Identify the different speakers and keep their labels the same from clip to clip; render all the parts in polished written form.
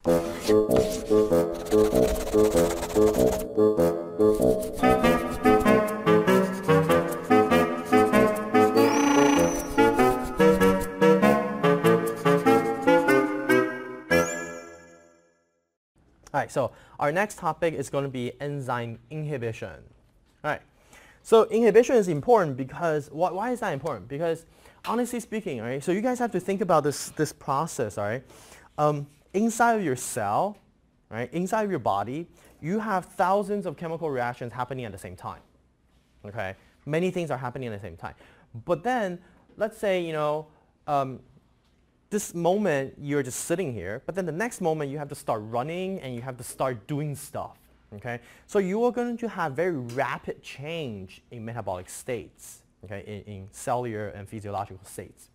Speaker 1: Alright, so our next topic is going to be enzyme inhibition. Alright, so inhibition is important because, why is that important? Because honestly speaking, alright, so you guys have to think about this process, alright? Inside of your cell, right, inside of your body, you have thousands of chemical reactions happening at the same time. Okay, many things are happening at the same time. But then, let's say, you know, this moment you're just sitting here, but then the next moment you have to start running and you have to start doing stuff. Okay, so you are going to have very rapid change in metabolic states, okay, in cellular and physiological states.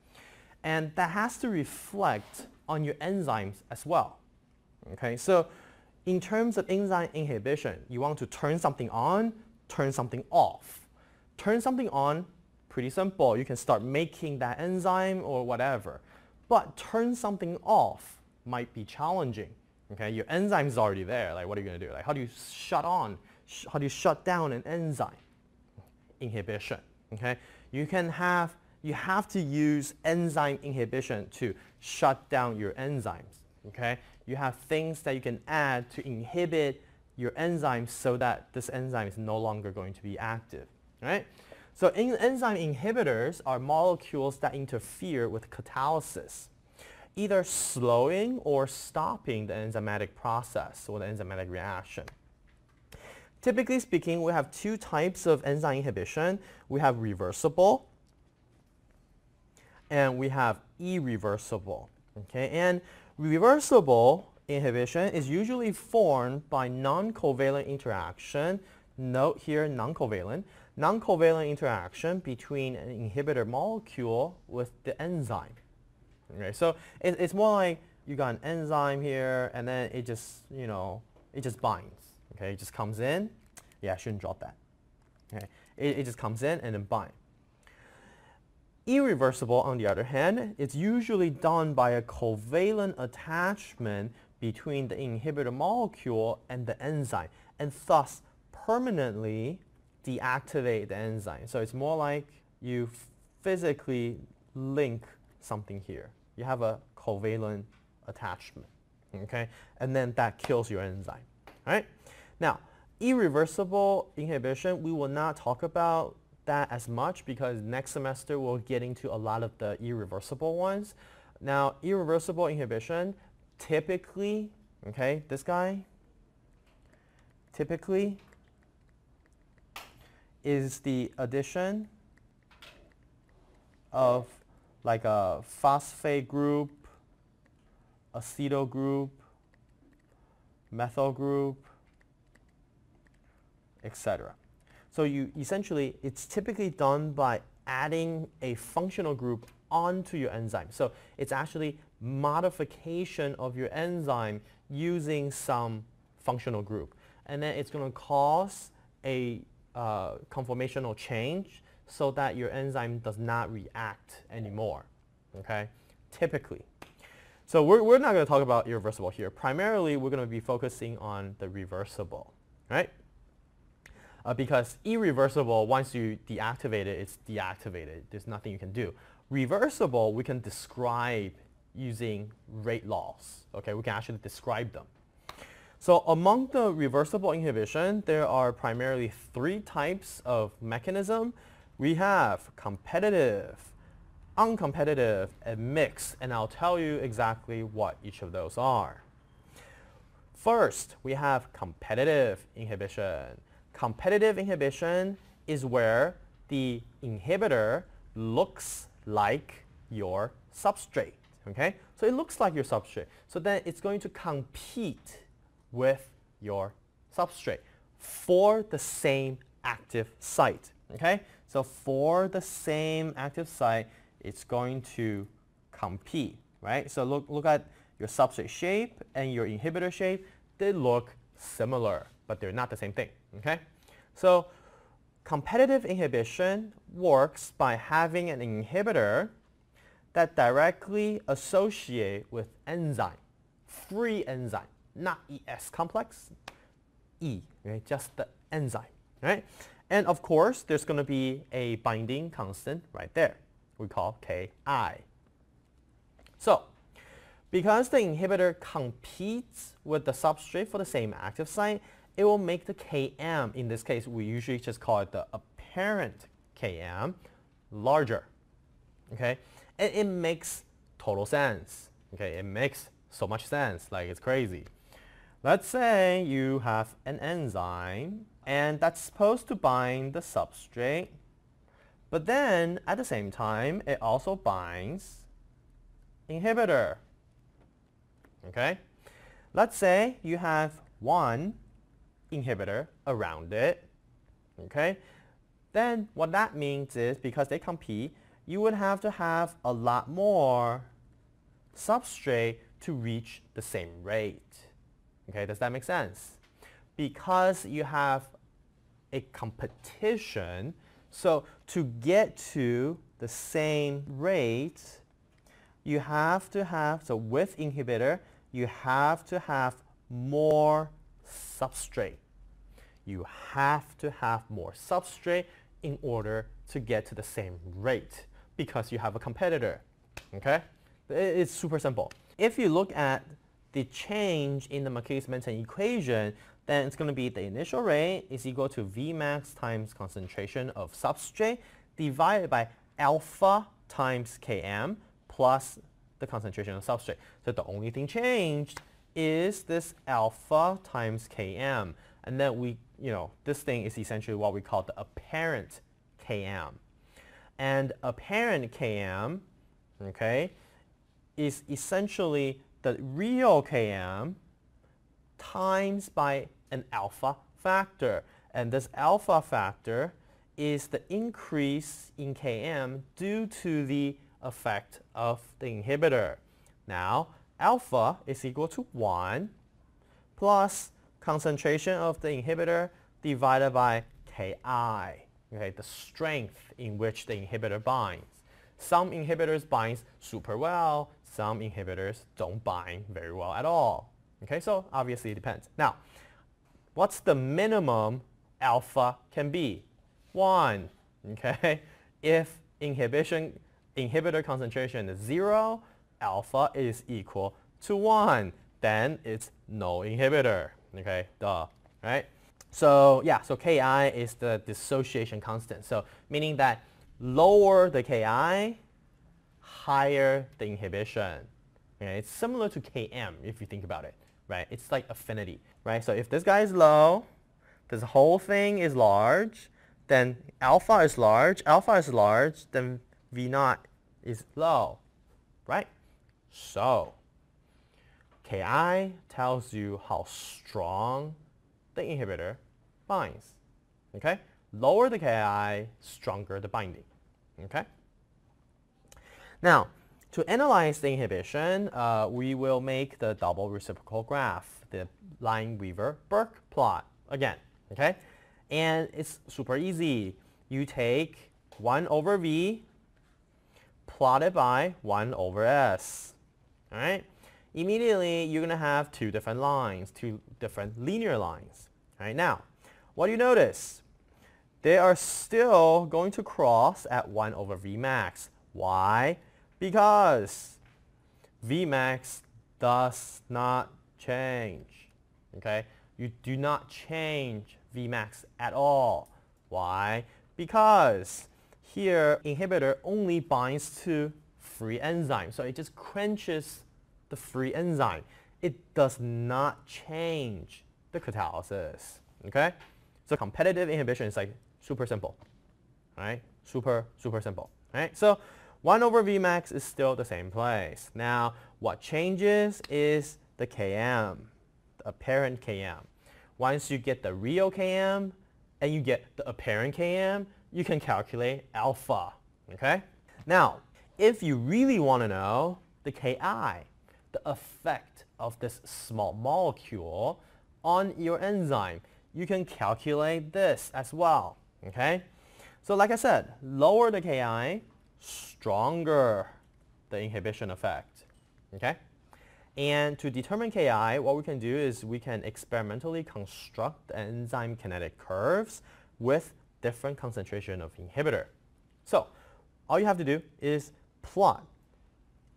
Speaker 1: And that has to reflect on your enzymes as well. Okay, so in terms of enzyme inhibition, you want to turn something on, turn something off. Turn something on, pretty simple. You can start making that enzyme or whatever. But turn something off might be challenging. Okay, your enzyme is already there. Like, what are you going to do? Like, how do you shut on? How do you shut down an enzyme? Inhibition. Okay, you have to use enzyme inhibition to shut down your enzymes. Okay, you have things that you can add to inhibit your enzymes so that this enzyme is no longer going to be active. Right? So enzyme inhibitors are molecules that interfere with catalysis, either slowing or stopping the enzymatic process or the enzymatic reaction. Typically speaking, we have two types of enzyme inhibition. We have reversible and we have irreversible. Okay? And reversible inhibition is usually formed by non-covalent interaction. Note here, non-covalent. Non-covalent interaction between an inhibitor molecule with the enzyme. Okay, so it's more like you got an enzyme here, and then it just, you know, it just binds. Okay, it just comes in. Yeah, I shouldn't drop that. Okay, it just comes in and then binds. Irreversible, on the other hand, it's usually done by a covalent attachment between the inhibitor molecule and the enzyme, and thus permanently deactivate the enzyme. So it's more like you physically link something here. You have a covalent attachment, okay? And then that kills your enzyme, all right? Now, irreversible inhibition, we will not talk about that as much because next semester we'll get into a lot of the irreversible ones. Now, irreversible inhibition, typically, okay, this guy, typically is the addition of like a phosphate group, acetyl group, methyl group, etc. So you essentially, it's typically done by adding a functional group onto your enzyme. So it's actually modification of your enzyme using some functional group. And then it's going to cause a conformational change so that your enzyme does not react anymore, okay, typically. So we're not going to talk about irreversible here. Primarily, we're going to be focusing on the reversible, right? Because irreversible, once you deactivate it, it's deactivated. There's nothing you can do. Reversible, we can describe using rate laws, okay? We can actually describe them. So among the reversible inhibition, there are primarily three types of mechanism. We have competitive, uncompetitive, and mixed, and I'll tell you exactly what each of those are. First, we have competitive inhibition. Competitive inhibition is where the inhibitor looks like your substrate, okay? So it looks like your substrate. So then it's going to compete with your substrate for the same active site, okay? So for the same active site, it's going to compete, right? So look at your substrate shape and your inhibitor shape. They look similar, but they're not the same thing, okay? So competitive inhibition works by having an inhibitor that directly associate with enzyme, free enzyme, not ES complex, E, right? Just the enzyme, right? And of course, there's going to be a binding constant right there. We call Ki. So, because the inhibitor competes with the substrate for the same active site, it will make the Km, in this case, we usually just call it the apparent Km, larger. Okay? And it makes total sense. Okay? It makes so much sense, like it's crazy. Let's say you have an enzyme, and that's supposed to bind the substrate, but then at the same time, it also binds inhibitor. Okay? Let's say you have one inhibitor around it. Okay? Then what that means is, because they compete, you would have to have a lot more substrate to reach the same rate. Okay, does that make sense? Because you have a competition, so to get to the same rate, you have to have, so with inhibitor, you have to have more substrate. You have to have more substrate in order to get to the same rate because you have a competitor. Okay? It's super simple. If you look at the change in the Marquez-Menten equation, then it's going to be the initial rate is equal to Vmax times concentration of substrate divided by alpha times Km plus the concentration of substrate. So the only thing changed is this alpha times Km. And then this thing is essentially what we call the apparent Km. And apparent Km, okay, is essentially the real Km times by an alpha factor. And this alpha factor is the increase in Km due to the effect of the inhibitor. Now, alpha is equal to 1 plus concentration of the inhibitor divided by Ki, okay, the strength in which the inhibitor binds. Some inhibitors bind super well, some inhibitors don't bind very well at all. Okay, so obviously it depends. Now, what's the minimum alpha can be? 1. Okay, if inhibitor concentration is 0, alpha is equal to 1, then it's no inhibitor. Okay, duh, right? So yeah, so Ki is the dissociation constant. So meaning that lower the Ki, higher the inhibition. Okay, it's similar to Km if you think about it, right? It's like affinity, right? So if this guy is low, this whole thing is large, then alpha is large, then V0 is low, right? So Ki tells you how strong the inhibitor binds. Okay? Lower the Ki, stronger the binding. Okay? Now, to analyze the inhibition, we will make the double reciprocal graph, the Lineweaver-Burke plot again. Okay? And it's super easy. You take 1 over V plotted by 1 over S. All right? Immediately, you're going to have two different lines, two different linear lines. All right? Now, what do you notice? They are still going to cross at 1 over Vmax. Why? Because Vmax does not change. Okay? You do not change Vmax at all. Why? Because here, inhibitor only binds to free enzyme. So it just quenches the free enzyme. It does not change the catalysis. Okay? So competitive inhibition is like super simple. Right? Super simple. Right? So 1 over Vmax is still the same place. Now, what changes is the Km, the apparent Km. Once you get the real Km and you get the apparent Km, you can calculate alpha. Okay? Now, if you really want to know the Ki, the effect of this small molecule on your enzyme, you can calculate this as well. Okay? So like I said, lower the Ki, stronger the inhibition effect. Okay? And to determine Ki, what we can do is we can experimentally construct the enzyme kinetic curves with different concentration of inhibitor. So all you have to do is plot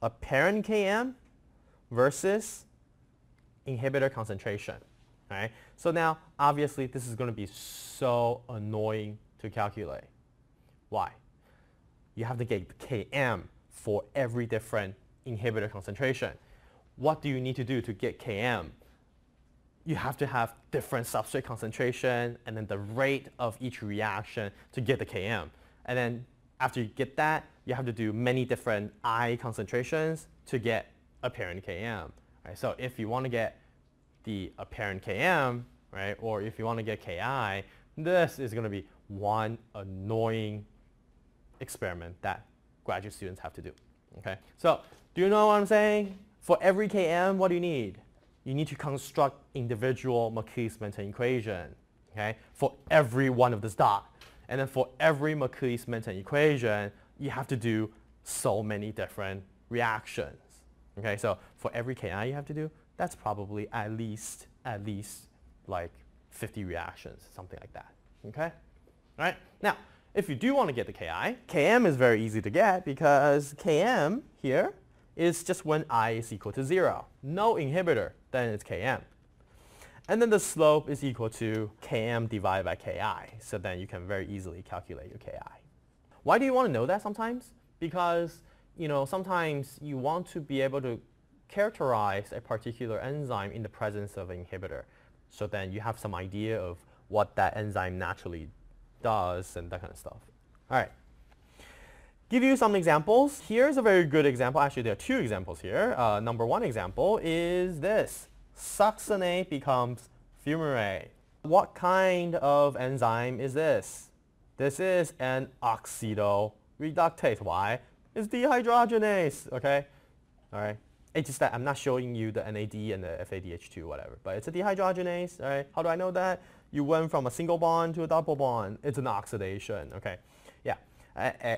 Speaker 1: apparent Km versus inhibitor concentration. Right? So now, obviously, this is going to be so annoying to calculate. Why? You have to get Km for every different inhibitor concentration. What do you need to do to get Km? You have to have different substrate concentration and then the rate of each reaction to get the Km. And then after you get that, you have to do many different I concentrations to get apparent Km. Right? So if you want to get the apparent Km, right, or if you want to get Ki, this is going to be one annoying experiment that graduate students have to do. Okay? So do you know what I'm saying? For every Km, what do you need? You need to construct individual Marquis-Menten equation, okay, for every one of this dot. And then for every Marquis-Menten equation, you have to do so many different reactions. Okay, so for every Ki you have to do, that's probably at least like 50 reactions, something like that. Okay? All right? Now, if you do want to get the Ki, Km is very easy to get because Km here is just when I is equal to 0. No inhibitor, then it's Km. And then the slope is equal to Km divided by Ki. So then you can very easily calculate your Ki. Why do you want to know that sometimes? Because sometimes you want to be able to characterize a particular enzyme in the presence of an inhibitor. So then you have some idea of what that enzyme naturally does and that kind of stuff. All right. Give you some examples. Here's a very good example. Actually, there are two examples here. Number one example is this. Succinate becomes fumarate. What kind of enzyme is this? This is an oxidoreductase. Why? It's dehydrogenase. Okay? All right. It's just that I'm not showing you the NAD and the FADH2, whatever. But it's a dehydrogenase. All right? How do I know that? You went from a single bond to a double bond. It's an oxidation. Okay? Yeah.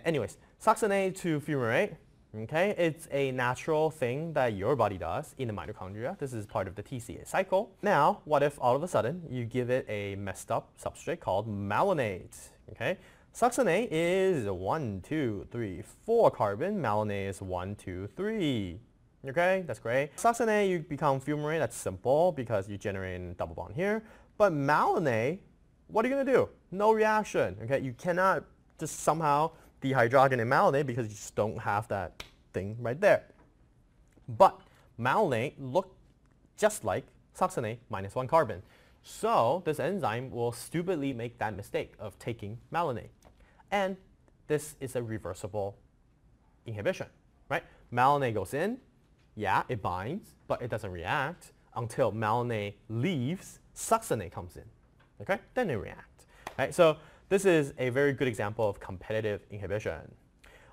Speaker 1: Anyways, succinate to fumarate. Okay, it's a natural thing that your body does in the mitochondria. This is part of the TCA cycle. Now, what if all of a sudden you give it a messed up substrate called malonate? Okay, succinate is 1, 2, 3, 4 carbon. Malonate is 1, 2, 3. Okay, that's great. Succinate, you become fumarate. That's simple because you generate a double bond here. But malonate, what are you going to do? No reaction. Okay, you cannot just somehow dehydrogenate malonate because you just don't have that thing right there. But malonate look just like succinate minus 1 carbon. So this enzyme will stupidly make that mistake of taking malonate. And this is a reversible inhibition, right? Malonate goes in, yeah, it binds, but it doesn't react until malonate leaves, succinate comes in. Okay? Then it reacts. Right? So this is a very good example of competitive inhibition.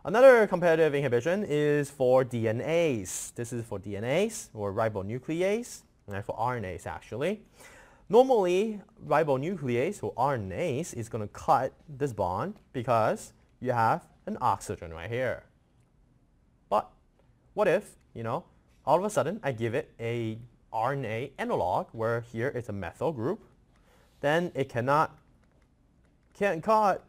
Speaker 1: Another competitive inhibition is for DNase. This is for DNase or ribonuclease, and for RNase actually. Normally, ribonuclease or RNase is going to cut this bond because you have an oxygen right here. But what if, all of a sudden I give it a RNA analog where here it's a methyl group, then it can't cut,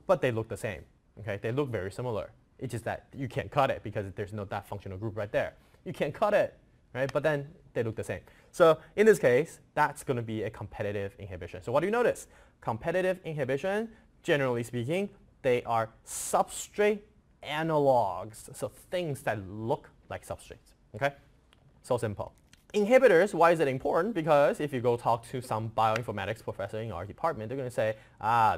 Speaker 1: but they look the same. Okay, they look very similar. It's just that you can't cut it because there's no that functional group right there. You can't cut it, right? But then they look the same. So in this case, that's going to be a competitive inhibition. So what do you notice? Competitive inhibition, generally speaking, they are substrate analogs, so things that look like substrates. Okay, so simple. Inhibitors, why is it important? Because if you go talk to some bioinformatics professor in our department, they're going to say,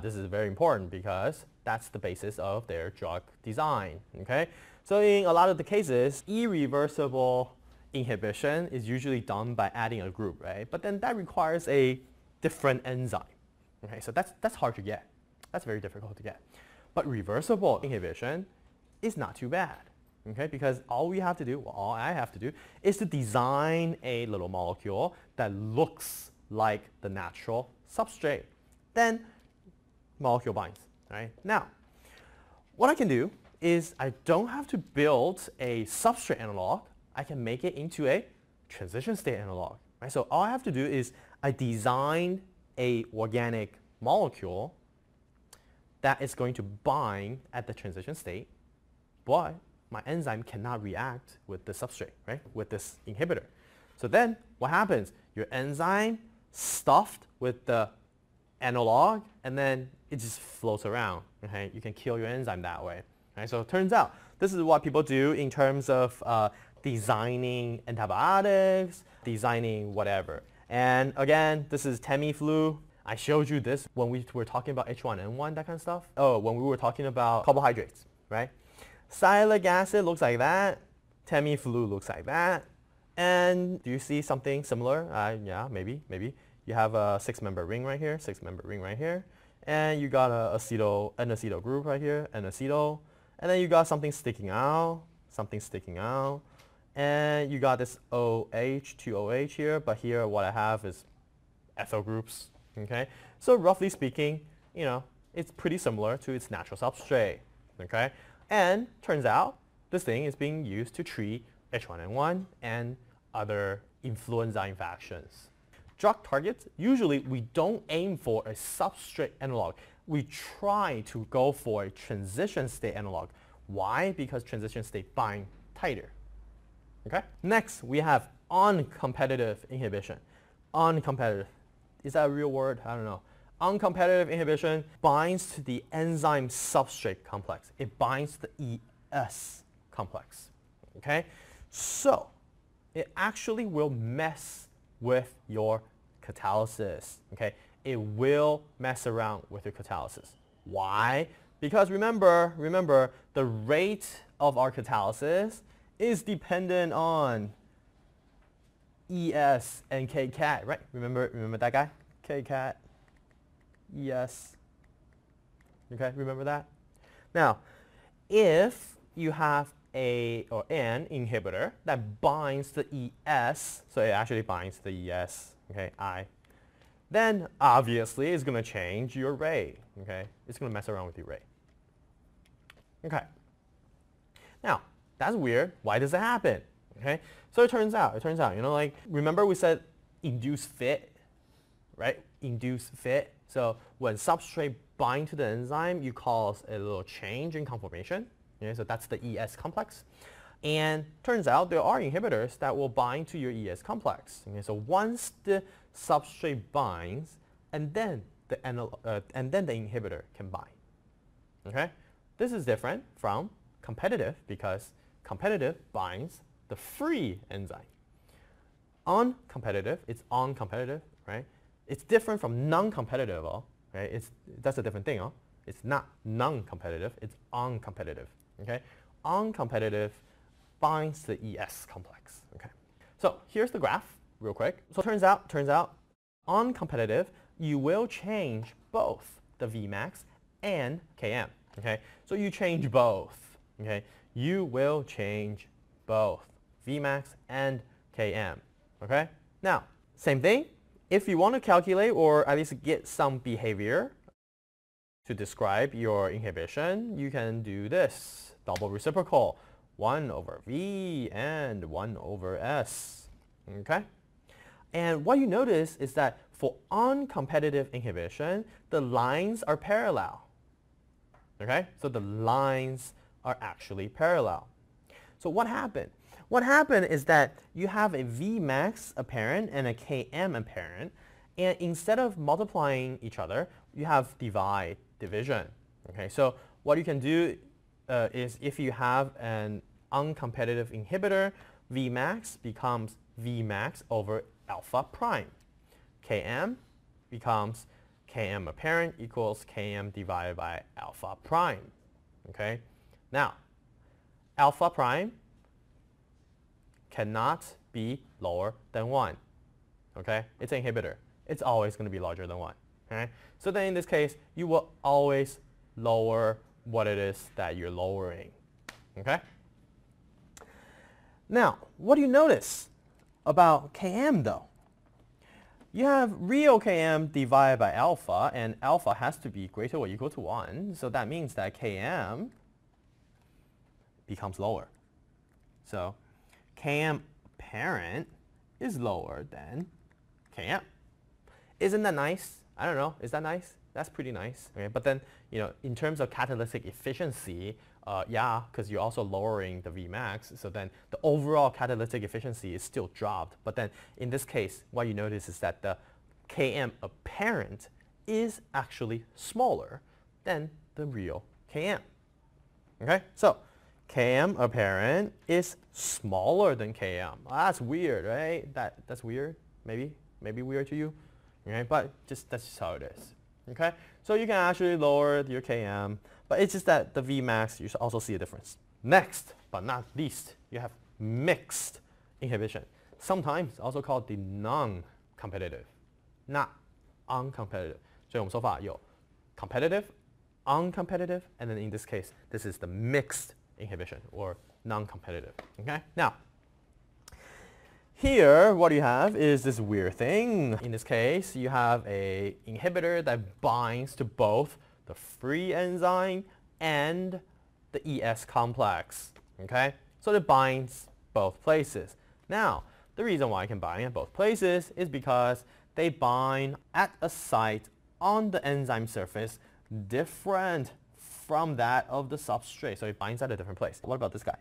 Speaker 1: this is very important because that's the basis of their drug design. Okay? So in a lot of the cases, irreversible inhibition is usually done by adding a group, right? But then that requires a different enzyme. Okay? So that's hard to get. That's very difficult to get. But reversible inhibition is not too bad. Okay, because all we have to do, all I have to do, is to design a little molecule that looks like the natural substrate. Then molecule binds. Right? Now, what I can do is I don't have to build a substrate analog. I can make it into a transition state analog. Right? So all I have to do is I design a organic molecule that is going to bind at the transition state, but my enzyme cannot react with the substrate, right? With this inhibitor. So then what happens? Your enzyme stuffed with the analog, and then it just floats around. Okay? You can kill your enzyme that way. Right? So it turns out this is what people do in terms of designing antibiotics, designing whatever. And again, this is Tamiflu. I showed you this when we were talking about H1N1, that kind of stuff. Oh, when we were talking about carbohydrates, right? Sialic acid looks like that. Tamiflu looks like that. And do you see something similar? Yeah, maybe. You have a 6-member ring right here, 6-member ring right here. And you got an acetyl group right here, an acetyl. And then you got something sticking out. And you got this OH, 2 OH here. But here what I have is ethyl groups. Okay, so roughly speaking, you know, it's pretty similar to its natural substrate. Okay, and turns out this thing is being used to treat H1N1 and other influenza infections. Drug targets, usually we don't aim for a substrate analog. We try to go for a transition state analog. Why? Because transition state bind tighter. Okay. Next, we have uncompetitive inhibition. Uncompetitive. Is that a real word? I don't know. Uncompetitive inhibition binds to the enzyme substrate complex. It binds to the ES complex. Okay? So it actually will mess with your catalysis. Okay? It will mess around with your catalysis. Why? Because remember, the rate of our catalysis is dependent on ES and KCat, right? Remember that guy? KCat, ES. Okay, remember that? Now, if you have an inhibitor that binds the ES, so it actually binds the ES, okay, then obviously it's going to change your rate, okay? It's going to mess around with your rate. Okay. Now, that's weird. Why does that happen? Okay? So it turns out, you know, like, remember we said induced fit, right? Induced fit. So when substrate bind to the enzyme, you cause a little change in conformation. Okay? So that's the ES complex. And turns out there are inhibitors that will bind to your ES complex. Okay? So once the substrate binds, and then the inhibitor can bind. Okay? This is different from competitive because competitive binds the free enzyme. Uncompetitive, it's uncompetitive, right? It's different from non-competitive, right? That's a different thing, It's not non-competitive, it's uncompetitive, okay? Uncompetitive binds the ES complex, okay? So here's the graph, real quick. So it turns out, uncompetitive, you will change both the Vmax and Km, okay? So you change both, okay? You will change both Vmax and Km, okay? Now, same thing. If you want to calculate or at least get some behavior to describe your inhibition, you can do this. Double reciprocal, 1 over V and 1 over S, okay? And what you notice is that for uncompetitive inhibition, the lines are parallel, okay? So the lines are actually parallel. So what happened? What happened is that you have a Vmax apparent and a Km apparent, and instead of multiplying each other, you have division. Okay, so what you can do is if you have an uncompetitive inhibitor, Vmax becomes Vmax over alpha prime. Km becomes Km apparent equals Km divided by alpha prime. Okay, now alpha prime cannot be lower than 1. Okay, it's an inhibitor. It's always going to be larger than 1. Okay, so then in this case, you will always lower what it is that you're lowering. Okay. Now, what do you notice about Km though? You have real Km divided by alpha, and alpha has to be greater or equal to 1. So that means that Km becomes lower. So Km apparent is lower than Km. Isn't that nice? I don't know. Is that nice? That's pretty nice. Okay, but then, in terms of catalytic efficiency, yeah, because you're also lowering the Vmax, so then the overall catalytic efficiency is still dropped. But then in this case, what you notice is that the Km apparent is actually smaller than the real Km. Okay, so Km apparent is smaller than Km. That's weird, right? That's weird. Maybe weird to you. Okay, but that's just how it is. Okay, so you can actually lower your Km, but it's just that the Vmax, you also see a difference. Next, but not least, you have mixed inhibition. Sometimes also called the non-competitive, not uncompetitive. 所以我们说法有 competitive, uncompetitive, and then in this case, this is the mixed inhibition or non-competitive. Okay, now here, what you have is this weird thing. In this case, you have a inhibitor that binds to both the free enzyme and the ES complex. Okay, so it binds both places. Now, the reason why it can bind at both places is because they bind at a site on the enzyme surface different from that of the substrate. So it binds at a different place. What about this guy?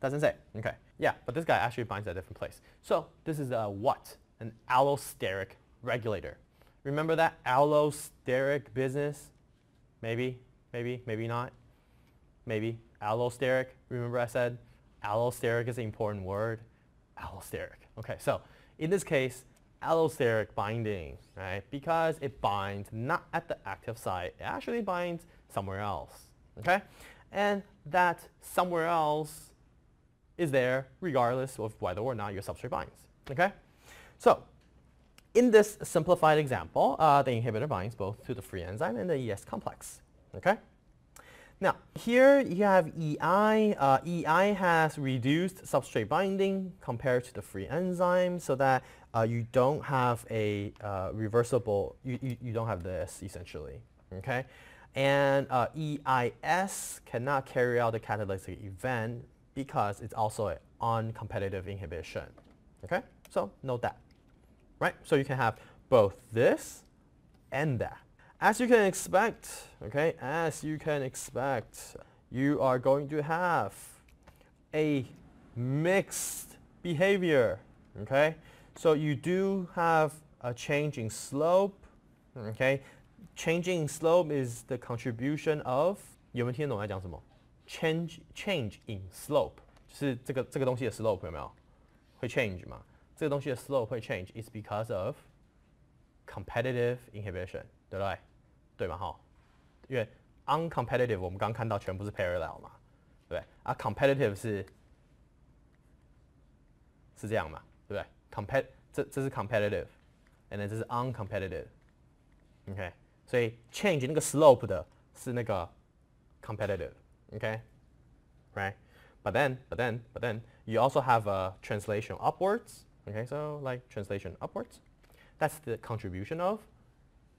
Speaker 1: Doesn't say. Okay. Yeah, but this guy actually binds at a different place. So this is a what? An allosteric regulator. Remember that allosteric business? Maybe not. Maybe allosteric. Remember I said allosteric is an important word. Allosteric. Okay, so in this case, allosteric binding, right? Because it binds not at the active site, it actually binds somewhere else. Okay? And that somewhere else is there regardless of whether or not your substrate binds. Okay? So in this simplified example, the inhibitor binds both to the free enzyme and the ES complex. Okay? Now, here you have EI. EI has reduced substrate binding compared to the free enzyme so that you don't have a reversible, you don't have this essentially. Okay? And EIS cannot carry out the catalytic event because it's also an uncompetitive inhibition. Okay? So note that. Right? So you can have both this and that. As you can expect, okay, you are going to have a mixed behavior, okay? So you do have a change in slope, okay? Changing slope is the contribution of, 有没有听懂我在讲什么？ change in slope 就是这个东西的 slope 有没有？会 change 嘛？这个东西的 slope 会 change is because of competitive inhibition， 对不对？对吧？哈，因为 uncompetitive 我们刚看到全部是 parallel 嘛，对不对？啊 competitive 是这样嘛，对不对？这是 competitive，and then 这是 uncompetitive，OK， 所以 change 那个 slope 的是那个 competitive，OK， right？ But then you also have a translation upwards. Okay, so like translation upwards. That's the contribution of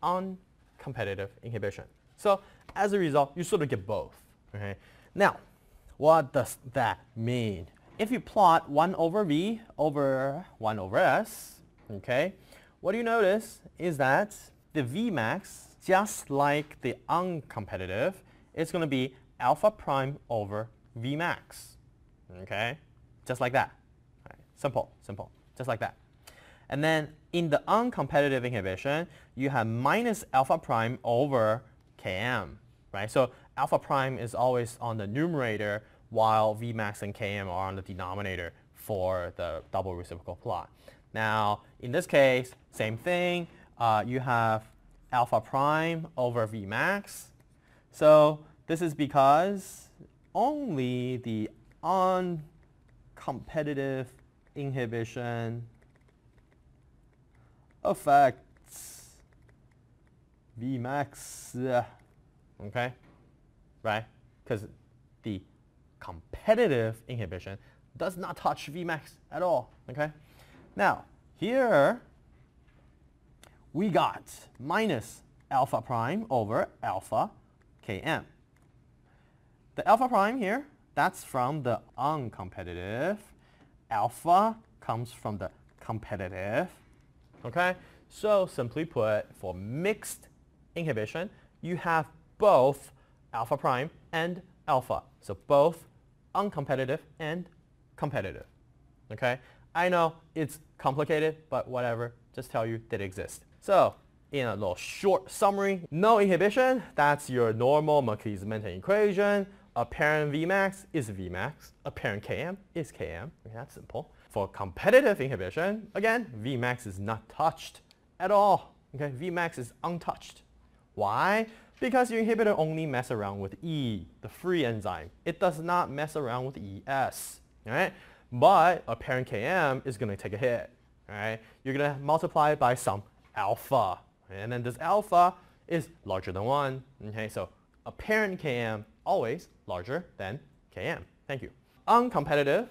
Speaker 1: uncompetitive inhibition. So as a result, you sort of get both. Okay. Now, what does that mean? If you plot 1 over V over 1 over S, okay, what you notice is that the Vmax, just like the uncompetitive, is going to be alpha prime over Vmax. Okay, just like that. Right. Simple, just like that. And then in the uncompetitive inhibition, you have minus alpha prime over Km, right? So alpha prime is always on the numerator while Vmax and Km are on the denominator for the double reciprocal plot. Now, in this case, same thing. You have alpha prime over Vmax. So this is because only the uncompetitive inhibition affects Vmax, okay, right? Because the competitive inhibition does not touch Vmax at all, okay? Now, here we got minus alpha prime over alpha Km. The alpha prime here that's from the uncompetitive. Alpha comes from the competitive. Okay? So simply put, for mixed inhibition, you have both alpha prime and alpha. So both uncompetitive and competitive. Okay? I know it's complicated, but whatever. Just tell you that it exists. So in a little short summary, no inhibition, that's your normal Marquis-Menten equation. Apparent Vmax is Vmax. Apparent Km is Km. Okay, that's simple. For competitive inhibition, again, Vmax is not touched at all. Okay, Vmax is untouched. Why? Because your inhibitor only mess around with E, the free enzyme. It does not mess around with ES. All right? But apparent Km is going to take a hit. All right? You're going to multiply it by some alpha. And then this alpha is larger than 1. Okay, so apparent Km always larger than Km. Thank you. Uncompetitive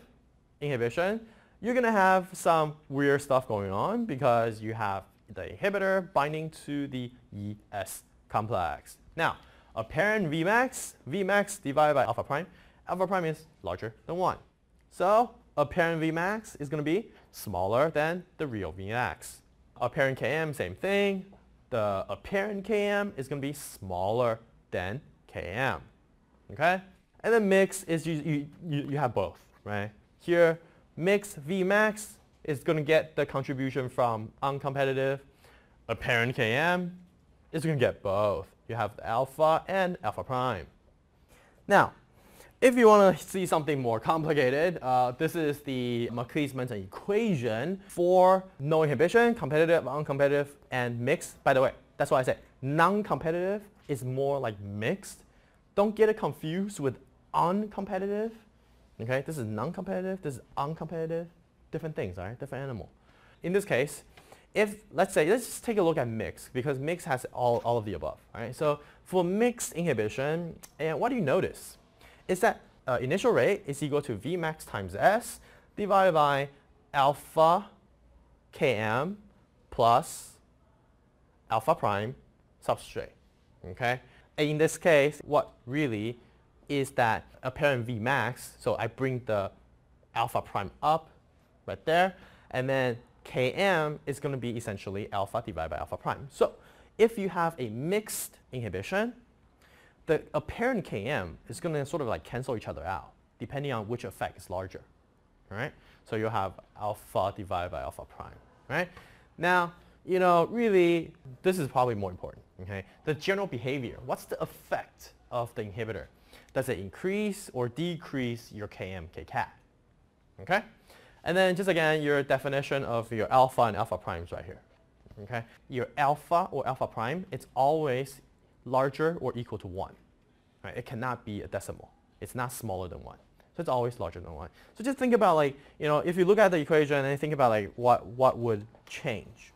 Speaker 1: inhibition, you're going to have some weird stuff going on because you have the inhibitor binding to the ES complex. Now, apparent Vmax, Vmax divided by alpha prime is larger than 1. So apparent Vmax is going to be smaller than the real Vmax. Apparent Km, same thing. The apparent Km is going to be smaller than Km. Okay? And then mix is you have both, right? Here, mix Vmax is going to get the contribution from uncompetitive. Apparent Km is going to get both. You have the alpha and alpha prime. Now, if you want to see something more complicated, this is the Marquis-Menten equation for no inhibition, competitive, uncompetitive, and mixed. By the way, that's why I say non-competitive is more like mixed. Don't get it confused with uncompetitive. Okay, this is non-competitive, this is uncompetitive. Different things, all right? Different animal. In this case, let's just take a look at mixed, because mixed has all of the above. All right? So for mixed inhibition, and what do you notice? Is that initial rate is equal to Vmax times S divided by alpha Km plus alpha prime substrate. Okay? And in this case, what really is that apparent Vmax, so I bring the alpha prime up right there, and then Km is going to be essentially alpha divided by alpha prime. So if you have a mixed inhibition, the apparent Km is going to sort of like cancel each other out, depending on which effect is larger. All right? So you'll have alpha divided by alpha prime. Right? Now, really, this is probably more important. Okay? The general behavior. What's the effect of the inhibitor? Does it increase or decrease your Km, Kcat? Okay? And then just again, your definition of your alpha and alpha primes right here. Okay? Your alpha or alpha prime, it's always larger or equal to 1. Right? It cannot be a decimal. It's not smaller than 1. So it's always larger than 1. So just think about if you look at the equation and think about what would change.